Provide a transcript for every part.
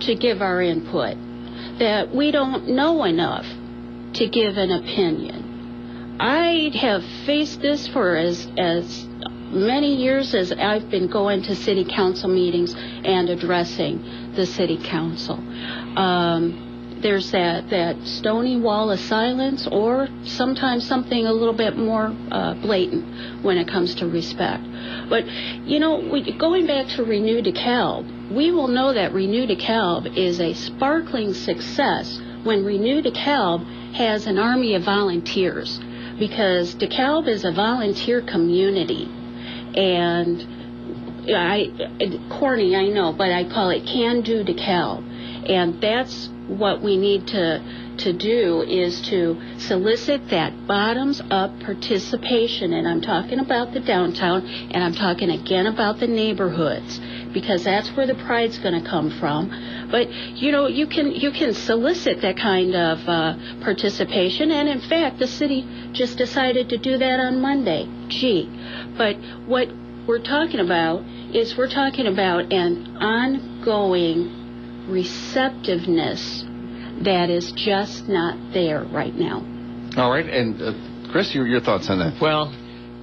to give our input, that we don't know enough to give an opinion. I have faced this for as many years as I've been going to city council meetings and addressing the city council. There's that stony wall of silence, or sometimes something a little bit more blatant when it comes to respect. But, you know, going back to Renew DeKalb, we will know that Renew DeKalb is a sparkling success when Renew DeKalb has an army of volunteers, because DeKalb is a volunteer community. And corny, I know, but I call it Can Do DeKalb. And that's what we need to do, is to solicit that bottoms-up participation. And I'm talking about the downtown, and I'm talking again about the neighborhoods, because that's where the pride's going to come from. But, you know, you can solicit that kind of participation. And, in fact, the city just decided to do that on Monday. Gee. But what we're talking about is we're talking about an ongoing receptiveness that is just not there right now. All right, and Chris, your thoughts on that? Well,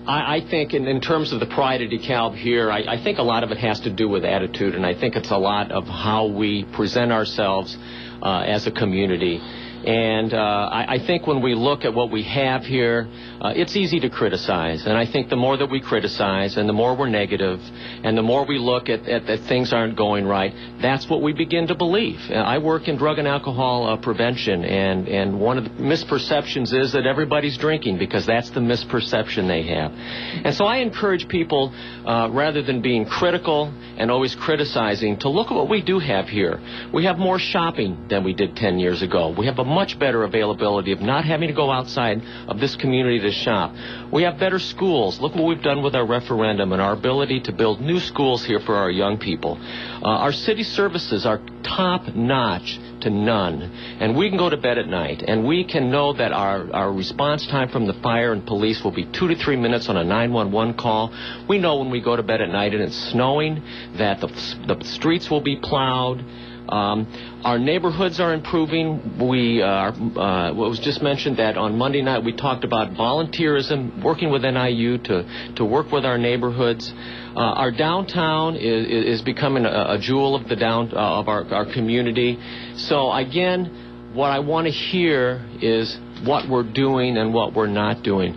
I think in terms of the pride of DeKalb here, I think a lot of it has to do with attitude, and I think it's a lot of how we present ourselves as a community. And I think when we look at what we have here, it's easy to criticize. And I think the more that we criticize and the more we're negative and the more we look at that things aren't going right, that's what we begin to believe. I work in drug and alcohol prevention, and one of the misperceptions is that everybody's drinking, because that's the misperception they have. And so I encourage people, rather than being critical and always criticizing, to look at what we do have here. We have more shopping than we did 10 years ago. We have a much better availability of not having to go outside of this community to shop. We have better schools. Look what we've done with our referendum and our ability to build new schools here for our young people. Our city services are top-notch to none, and we can go to bed at night, and we can know that our response time from the fire and police will be 2 to 3 minutes on a 911 call. We know when we go to bed at night and it's snowing that the streets will be plowed. Our neighborhoods are improving. What was just mentioned, that on Monday night we talked about volunteerism, working with NIU to work with our neighborhoods. Our downtown is becoming a jewel of of our community. So again, what I want to hear is what we're doing and what we're not doing.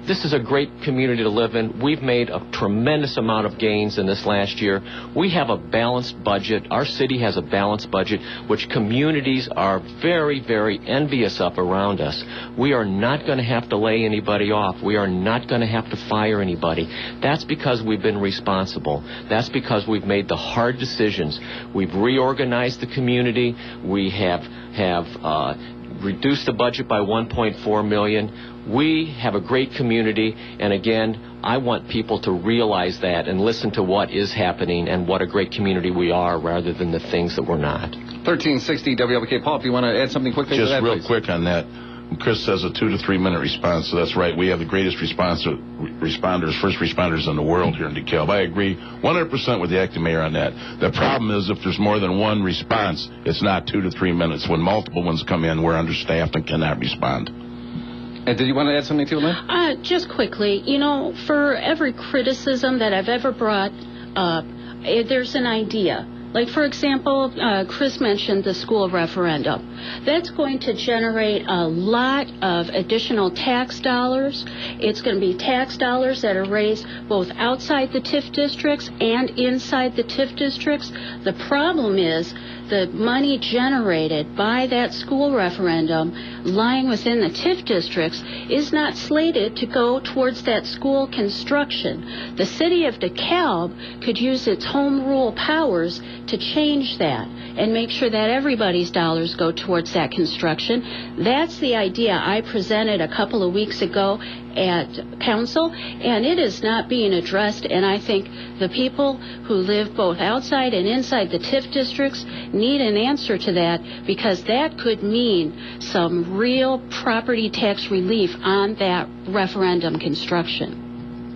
This is a great community to live in. We've made a tremendous amount of gains in this last year. We have a balanced budget. Our city has a balanced budget, which communities are very, very envious of around us. We are not going to have to lay anybody off. We are not going to have to fire anybody. That's because we've been responsible. That's because we've made the hard decisions. We've reorganized the community. We have reduced the budget by $1.4 million. We have a great community, and again, I want people to realize that and listen to what is happening and what a great community we are, rather than the things that we're not. 1360 WLK. Paul, if you want to add something quickly to that, real please. Quick on that. Chris says a 2 to 3 minute response, so that's right. We have the greatest first responders in the world here in DeKalb. I agree 100% with the acting mayor on that. The problem is, if there's more than one response, it's not 2 to 3 minutes. When multiple ones come in, we're understaffed and cannot respond. And did you want to add something to it, Lynn? Just quickly, you know, for every criticism that I've ever brought up, there's an idea. Like, for example, Chris mentioned the school referendum. That's going to generate a lot of additional tax dollars. It's going to be tax dollars that are raised both outside the TIF districts and inside the TIF districts. The problem is the money generated by that school referendum lying within the TIF districts is not slated to go towards that school construction. The city of DeKalb could use its home rule powers to change that and make sure that everybody's dollars go towards that construction. That's the idea I presented a couple of weeks ago at council, and it is not being addressed, and I think the people who live both outside and inside the TIF districts need an answer to that, because that could mean some real property tax relief on that referendum construction.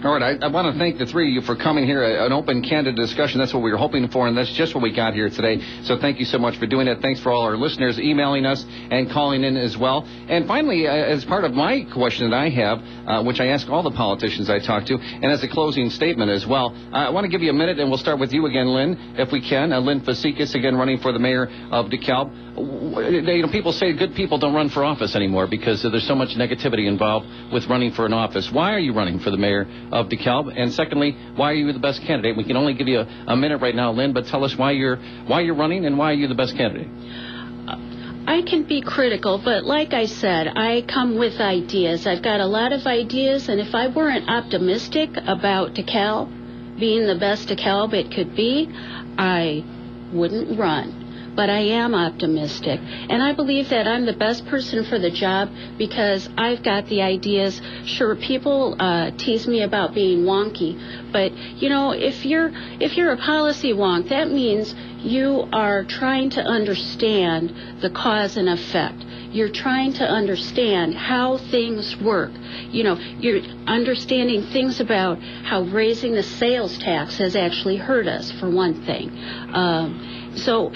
All right, I want to thank the three of you for coming here, an open, candid discussion. That's what we were hoping for, and that's just what we got here today. So thank you so much for doing it. Thanks for all our listeners emailing us and calling in as well. And finally, as part of my question that I have, which I ask all the politicians I talk to, and as a closing statement as well, I want to give you a minute, and we'll start with you again, Lynn, if we can. Lynn Fasikis, again, running for the mayor of DeKalb. People say good people don't run for office anymore because there's so much negativity involved with running for an office. Why are you running for the mayor of DeKalb? And secondly, why are you the best candidate? We can only give you a minute right now, Lynn, but tell us why you're running and why are you the best candidate? I can be critical, but like I said, I come with ideas. I've got a lot of ideas, and if I weren't optimistic about DeKalb being the best DeKalb it could be, I wouldn't run. But I am optimistic, and I believe that I'm the best person for the job because I've got the ideas. Sure, people tease me about being wonky, but if you're a policy wonk, that means you are trying to understand the cause and effect. You're trying to understand how things work. You're understanding things about how raising the sales tax has actually hurt us, for one thing. So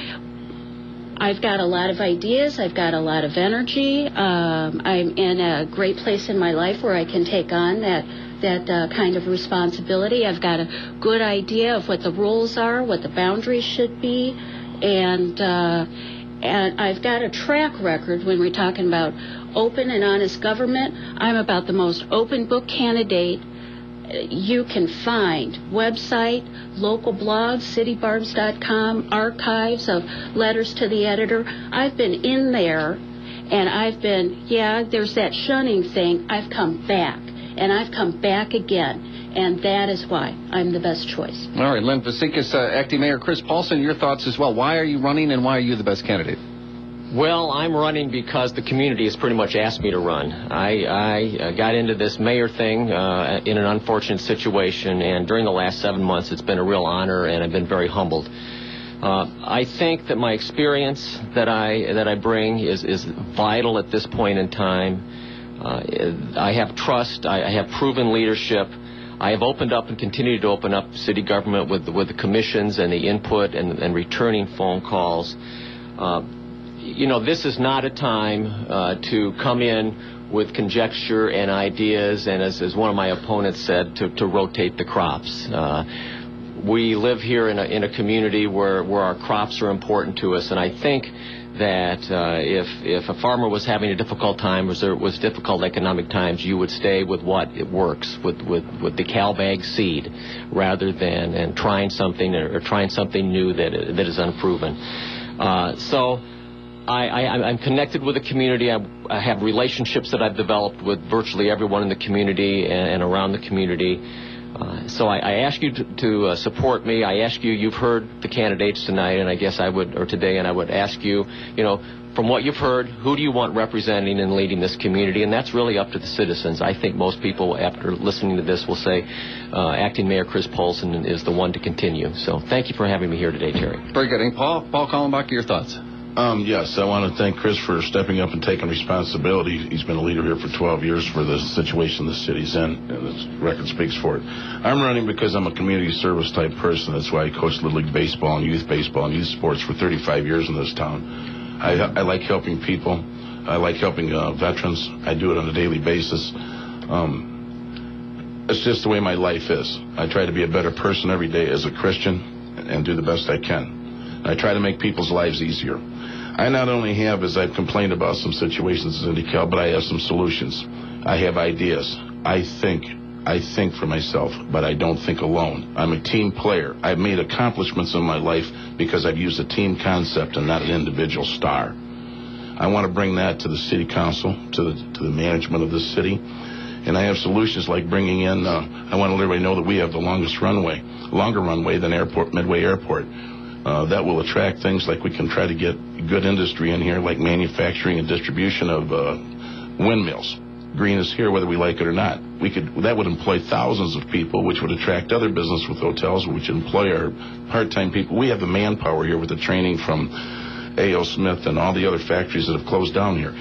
I've got a lot of ideas. I've got a lot of energy. I'm in a great place in my life where I can take on that kind of responsibility. I've got a good idea of what the rules are, what the boundaries should be, and I've got a track record when we're talking about open and honest government. I'm about the most open book candidate you can find. Website, local blogs, citybarbs.com, archives of letters to the editor. I've been in there, and I've been, there's that shunning thing. I've come back, and I've come back again, and that is why I'm the best choice. All right, Lynn Fasikis, Acting Mayor Chris Paulson, your thoughts as well. Why are you running, and why are you the best candidate? Well, I'm running because the community has pretty much asked me to run. I got into this mayor thing in an unfortunate situation, and during the last 7 months, it's been a real honor, and I've been very humbled. I think that my experience that I bring is vital at this point in time. I have trust. I have proven leadership. I have opened up and continued to open up city government with the commissions and the input and returning phone calls. This is not a time to come in with conjecture and ideas, and as one of my opponents said, to rotate the crops. We live here in a community where our crops are important to us, and I think that if a farmer was having a difficult time, or there was difficult economic times, you would stay with what it works, with the DeKalb ag seed, rather than trying something or trying something new that is unproven. So I'm connected with the community. I have relationships that I've developed with virtually everyone in the community and around the community. So I ask you to support me. I ask you, you've heard the candidates tonight, and I guess today, and I would ask you, from what you've heard, who do you want representing and leading this community? And that's really up to the citizens. I think most people, after listening to this, will say Acting Mayor Chris Paulson is the one to continue. So thank you for having me here today, Terry. Very good. And Paul Kallenbach, your thoughts? Yes, I want to thank Chris for stepping up and taking responsibility. He's been a leader here for 12 years for the situation the city's in, and his record speaks for it. I'm running because I'm a community service type person. That's why I coached Little League Baseball and youth sports for 35 years in this town. I like helping people. I like helping veterans. I do it on a daily basis. It's just the way my life is. I try to be a better person every day as a Christian and do the best I can. I try to make people's lives easier. I not only have, as I've complained about some situations in DeKalb, but I have some solutions. I have ideas. I think for myself, but I don't think alone. I'm a team player. I've made accomplishments in my life because I've used a team concept and not an individual star. I want to bring that to the city council, to the management of this city. And I have solutions like bringing in, I want to let everybody know that we have the longer runway than Midway Airport. That will attract things like we can try to get good industry in here, like manufacturing and distribution of windmills. Green is here whether we like it or not. That would employ thousands of people, which would attract other business with hotels, which employ our part-time people. We have the manpower here with the training from A.O. Smith and all the other factories that have closed down here.